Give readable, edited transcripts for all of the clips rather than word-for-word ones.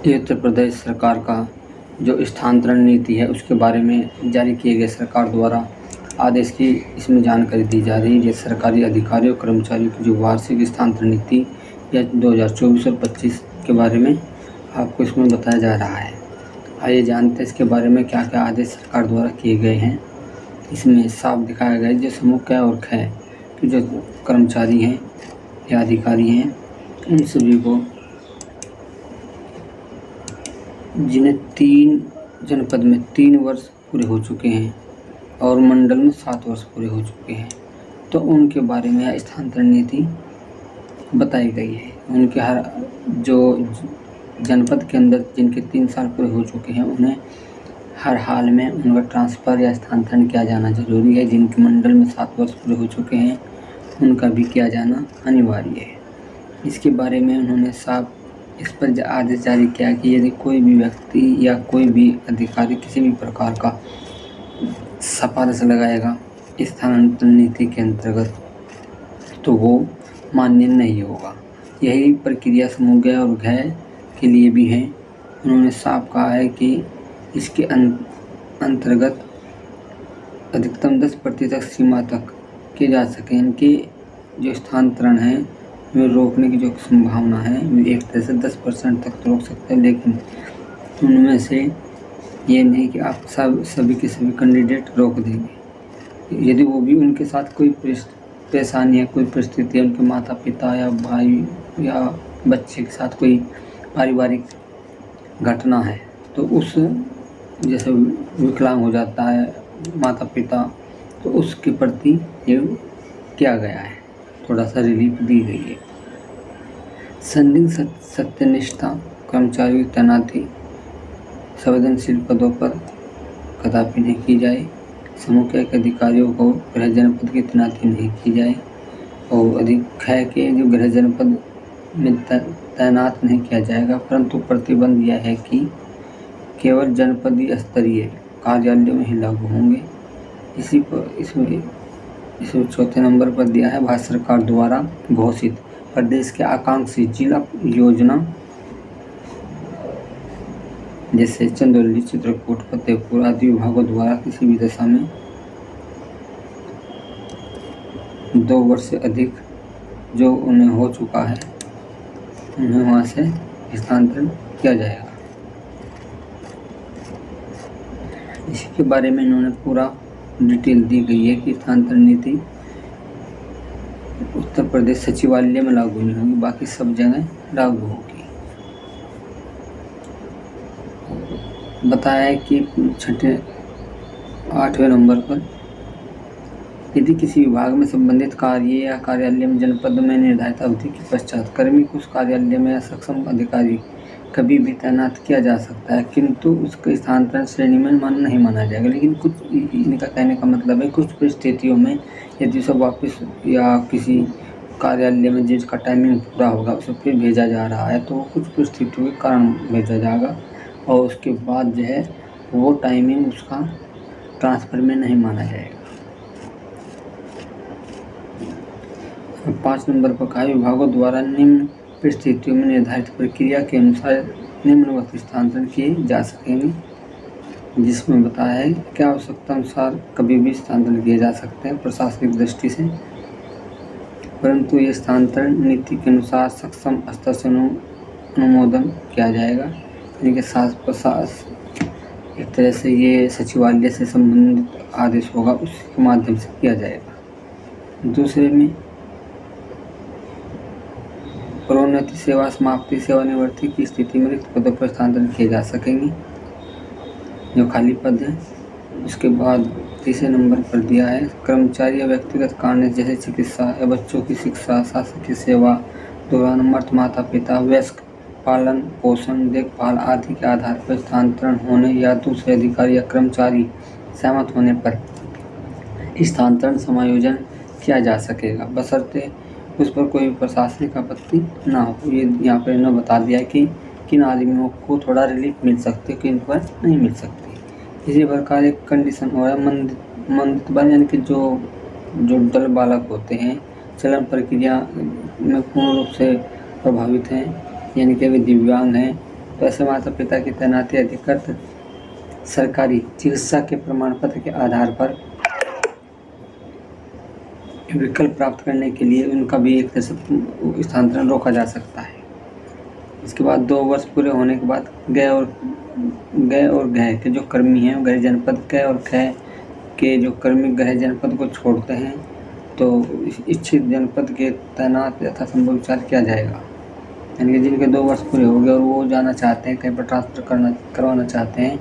ये उत्तर प्रदेश सरकार का जो स्थानांतरण नीति है उसके बारे में जारी किए गए सरकार द्वारा आदेश की इसमें जानकारी दी जा रही है। जैसे सरकारी अधिकारियों कर्मचारियों की जो वार्षिक स्थानांतरण नीति या 2024 और 25 के बारे में आपको इसमें बताया जा रहा है। आइए जानते हैं इसके बारे में क्या क्या आदेश सरकार द्वारा किए गए हैं। इसमें साफ दिखाया गया है जो समूह क और ख के जो कर्मचारी हैं या अधिकारी हैं उन सभी को, जिन्हें 3 जनपद में 3 वर्ष पूरे हो चुके हैं और मंडल में 7 वर्ष पूरे हो चुके हैं, तो उनके बारे में स्थानांतरण नीति बताई गई है। उनके हर जो जनपद के अंदर जिनके 3 साल पूरे हो चुके हैं उन्हें हर हाल में उनका ट्रांसफ़र या स्थानांतरण किया जाना जरूरी है। जिनके मंडल में 7 वर्ष पूरे हो चुके हैं उनका भी किया जाना अनिवार्य है। इसके बारे में उन्होंने साफ इस पर आदेश जारी किया कि यदि कोई भी व्यक्ति या कोई भी अधिकारी किसी भी प्रकार का सिफारिश लगाएगा स्थानांतरण नीति के अंतर्गत तो वो मान्य नहीं होगा। यही प्रक्रिया समूह ग और घ के लिए भी है। उन्होंने साफ कहा है कि इसके अंतर्गत अधिकतम 10% सीमा तक किए जा सकें। इनके जो स्थानांतरण है वे रोकने की जो संभावना है वे एक तरह से 10% तक तो रोक सकते हैं, लेकिन उनमें से ये नहीं कि आप सभी के सभी कैंडिडेट रोक देंगे। यदि वो भी उनके साथ कोई परेशानी है, कोई परिस्थिति है, उनके माता पिता या भाई या बच्चे के साथ कोई पारिवारिक घटना है तो उस जैसे विकलांग हो जाता है माता पिता, तो उसके प्रति ये किया गया है, थोड़ा सा रिलीफ दी गई है। संदिग्ध सत्यनिष्ठा कर्मचारियों की तैनाती संवेदनशील पदों पर कदापि नहीं की जाए। समूह के अधिकारियों को गृह जनपद की तैनाती नहीं की जाए और अधिक है कि जो गृह जनपद में तैनात नहीं किया जाएगा, परंतु प्रतिबंध यह है कि केवल जनपदीय स्तरीय कार्यालयों में ही लागू होंगे। इसी पर इसमें चौथे नंबर पर दिया है भारत सरकार द्वारा घोषित प्रदेश के आकांक्षी जिला योजना जैसे चंदौली, चित्रकूट, फतेहपुर आदि विभागों द्वारा किसी भी दशा में 2 वर्ष से अधिक जो उन्हें हो चुका है उन्हें वहाँ से स्थानांतरण किया जाएगा। इसी के बारे में इन्होंने पूरा डिटेल दी गई है कि स्थानांतरण नीति उत्तर प्रदेश सचिवालय में लागू नहीं होगी, बाकी सब जगह लागू होगी। बताया है कि 8वें नंबर पर यदि किसी विभाग में संबंधित कार्य या कार्यालय में जनपद में निर्धारित अवधि के पश्चात कर्मी को उस कार्यालय में सक्षम अधिकारी कभी भी तैनात किया जा सकता है, किंतु उसके स्थानांतरण श्रेणी में नहीं माना जाएगा। लेकिन कुछ इनका कहने का मतलब है कुछ परिस्थितियों में यदि उसे वापस या किसी कार्यालय में जिसका टाइमिंग पूरा होगा उसे फिर भेजा जा रहा है तो वो कुछ परिस्थितियों के कारण भेजा जाएगा और उसके बाद जो है वो टाइमिंग उसका ट्रांसफ़र में नहीं माना जाएगा। 5 नंबर पर कहा विभागों द्वारा निम्न परिस्थितियों में निर्धारित प्रक्रिया के अनुसार निम्नवत स्थानांतरण किए जा सकेंगे, जिसमें बताया है कि आवश्यकता अनुसार कभी भी स्थानांतरण किए जा सकते हैं प्रशासनिक दृष्टि से, परंतु ये स्थानांतरण नीति के अनुसार सक्षम स्तर से अनुमोदन किया जाएगा। यानी कि एक तरह से ये सचिवालय से संबंधित आदेश होगा उसके माध्यम से किया जाएगा। दूसरे में प्रोन्नति सेवा समाप्ति सेवानिवृत्ति की स्थिति में रिक्त पदों पर स्थानांतरण किए जा सकेंगे जो खाली पद है। उसके बाद तीसरे नंबर पर दिया है कर्मचारी या व्यक्तिगत कारण जैसे चिकित्सा या बच्चों की शिक्षा, शासकीय सेवा दौरान मृत माता पिता, वयस्क पालन पोषण देखभाल आदि के आधार पर स्थानांतरण होने या दूसरे अधिकारी या कर्मचारी सहमत होने पर स्थानांतरण समायोजन किया जा सकेगा, बशर्ते उस पर कोई प्रशासनिक आपत्ति ना हो। ये यहाँ पर इन्होंने बता दिया है कि किन आदमियों को थोड़ा रिलीफ मिल सकती है, किन पर नहीं मिल सकती। इसी प्रकार एक कंडीशन हो रहा है मंदित बल, यानी कि जो दल बालक होते हैं चलन प्रक्रिया में पूर्ण रूप से प्रभावित हैं, यानी कि वे दिव्यांग हैं तो ऐसे माता पिता की तैनाती अधिकृत सरकारी चिकित्सा के प्रमाण पत्र के आधार पर विकल्प प्राप्त करने के लिए उनका भी एक तरह से स्थानांतरण रोका जा सकता है। इसके बाद 2 वर्ष पूरे होने के बाद गए और गए के जो कर्मी हैं गृह जनपद के और गए के जो कर्मी गृह जनपद को छोड़ते हैं तो इच्छित जनपद के तैनात यथासंभव विचार किया जाएगा। यानी कि जिनके 2 वर्ष पूरे हो गए और वो जाना चाहते हैं, कहीं पर ट्रांसफ़र करवाना चाहते हैं,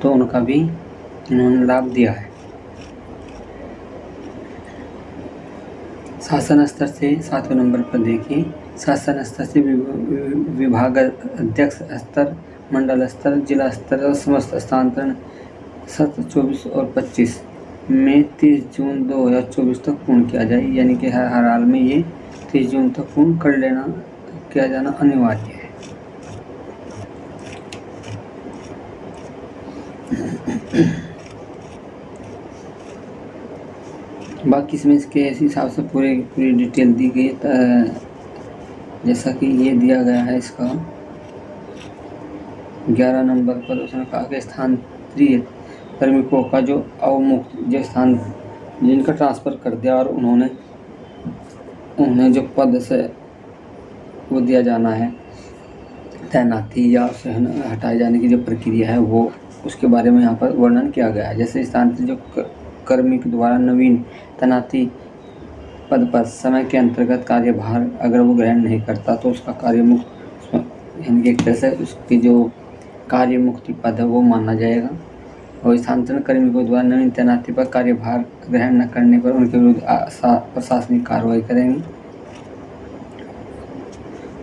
तो उनका भी इन्होंने लाभ दिया है। शासन स्तर से 7वें नंबर पर देखिए, शासन स्तर से विभाग अध्यक्ष स्तर, मंडल स्तर, जिला स्तर और समस्त स्थानांतरण सत्र 24 और 25 में 30 जून 2024 तक पूर्ण किया जाए। यानी कि हर हाल में ये 30 जून तक पूर्ण किया जाना अनिवार्य है। बाकी इसमें इसके इस हिसाब से पूरी डिटेल दी गई, जैसा कि ये दिया गया है। इसका 11 नंबर पर उसने कहा कि स्थानांतरित कार्मिकों का जो अवमुक्त जो स्थान जिनका ट्रांसफ़र कर दिया और उन्हें जो पद से वो दिया जाना है तैनाती या उसे हटाए जाने की जो प्रक्रिया है वो उसके बारे में यहाँ पर वर्णन किया गया है। जैसे स्थानांतरित जो कर्मी के द्वारा नवीन तैनाती पद पर समय के अंतर्गत कार्यभार अगर वो ग्रहण नहीं करता तो उसका कार्यमुक्त यानी कि एक तरह से उसकी जो कार्यमुक्ति पद है वो माना जाएगा। और स्थानांतरण कर्मी को द्वारा नवीन तैनाती पर कार्यभार ग्रहण न करने पर उनके विरुद्ध प्रशासनिक कार्रवाई करेंगे।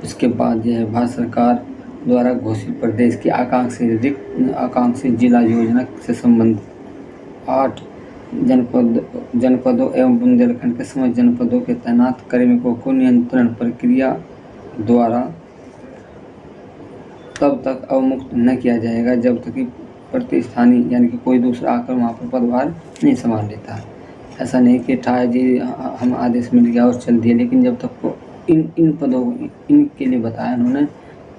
इसके बाद यह भारत सरकार द्वारा घोषित प्रदेश की आकांक्षी जिला योजना से संबंधित 8 जनपदों एवं बुंदेलखंड के समस्त जनपदों के तैनात कार्मिकों को नियंत्रण प्रक्रिया द्वारा तब तक अवमुक्त न किया जाएगा जब तक कि प्रतिस्थानी यानी कि कोई दूसरा आकर वहाँ पर पदभार नहीं संभाल लेता। ऐसा नहीं कि ठाए जी हम आदेश मिल गया और चल दिए, लेकिन जब तक को इन पदों इनके लिए बताया उन्होंने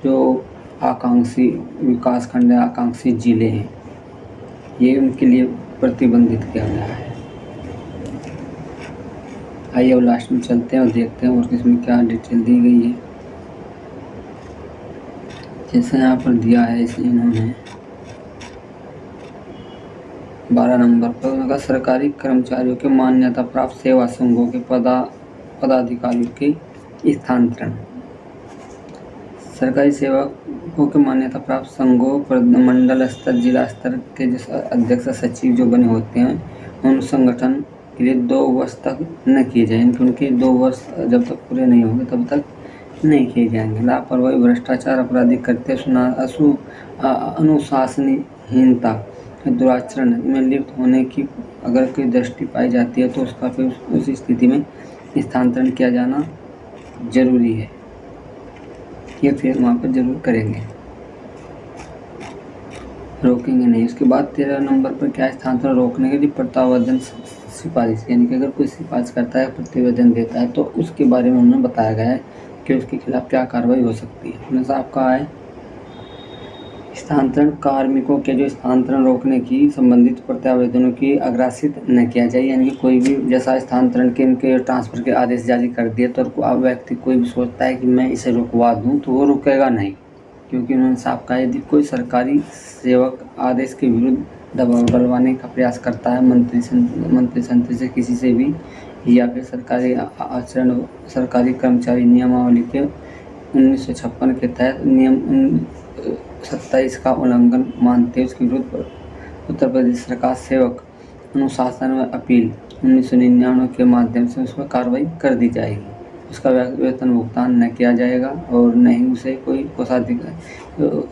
जो आकांक्षी विकास खंड आकांक्षी जिले हैं ये उनके लिए प्रतिबंधित किया गया है। आइए अब लास्ट में चलते हैं और देखते हैं और इसमें क्या डिटेल दी गई है। जैसे यहाँ पर दिया है इसलिए इन्होंने 12 नंबर पर उनका सरकारी कर्मचारियों के मान्यता प्राप्त सेवा संघों के पदाधिकारियों के स्थानांतरण। सरकारी सेवकों के मान्यता प्राप्त संघों मंडल स्तर जिला स्तर के जो अध्यक्ष सचिव जो बने होते हैं उन संगठन के लिए 2 वर्ष तक न किए जाएंगे। उनके 2 वर्ष जब तक पूरे नहीं होंगे तब तक नहीं किए जाएंगे। लापरवाही भ्रष्टाचार आपराधिक कृत्य अनुशासनहीनता दुराचरण में लिप्त होने की अगर कोई दृष्टि पाई जाती है तो उसका फिर उस स्थिति में स्थानांतरण किया जाना जरूरी है। ये फिर वहाँ पर जरूर करेंगे, रोकेंगे नहीं। उसके बाद 13 नंबर पर क्या स्थानांतरण रोकने के लिए प्रतिवेदन सिफारिश, यानी कि अगर कोई सिफारिश करता है प्रतिवेदन देता है तो उसके बारे में उन्होंने बताया गया है कि उसके खिलाफ क्या कार्रवाई हो सकती है। उन्होंने साफ कहा है स्थानांतरण कार्मिकों के जो स्थानांतरण रोकने की संबंधित प्रत्यावेदनों की अग्रासित न किया जाए। यानी कि कोई भी जैसा स्थानांतरण के इनके ट्रांसफ़र के आदेश जारी कर दिए तो अब व्यक्ति कोई भी सोचता है कि मैं इसे रुकवा दूं तो वो रुकेगा नहीं, क्योंकि उन्होंने साफ कहा यदि कोई सरकारी सेवक आदेश के विरुद्ध दबाव डलवाने का प्रयास करता है मंत्री संतरी से किसी से भी या फिर सरकारी कर्मचारी नियमावली के 1956 के तहत नियम 27 का उल्लंघन मानते हुए उसके विरुद्ध उत्तर प्रदेश सरकार सेवक अनुशासन व अपील 1999 के माध्यम से उस पर कार्रवाई कर दी जाएगी। उसका वेतन भुगतान न किया जाएगा और न ही उसे कोई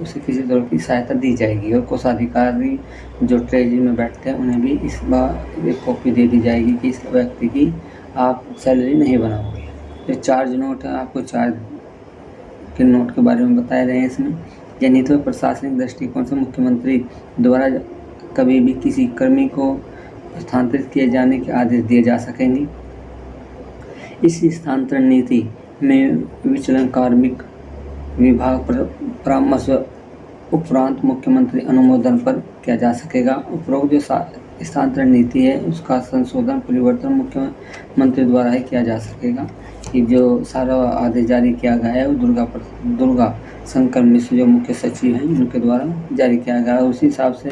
उसे किसी तरह की सहायता दी जाएगी। और कोषाधिकारी जो ट्रेजरी में बैठते हैं उन्हें भी इस बार एक कॉपी दे दी जाएगी कि इस व्यक्ति की आप सैलरी नहीं बनाओगे। जो चार्ज नोट है आपको चार्ज के नोट के बारे में बताए रहे हैं इसमें। जनहित व प्रशासनिक दृष्टिकोण से मुख्यमंत्री द्वारा कभी भी किसी कर्मी को स्थानांतरित किए जाने के आदेश दिए जा सकेंगे। इस स्थानांतरण नीति में विचलन कार्मिक विभाग परामर्श उपरांत मुख्यमंत्री अनुमोदन पर किया जा सकेगा। उपरोक्त जो स्थानांतरण नीति है उसका संशोधन परिवर्तन मुख्यमंत्री द्वारा ही किया जा सकेगा। कि जो सारा आदेश जारी किया गया है वो दुर्गा शंकर मिश्र जो मुख्य सचिव हैं उनके द्वारा जारी किया गया है। उसी हिसाब से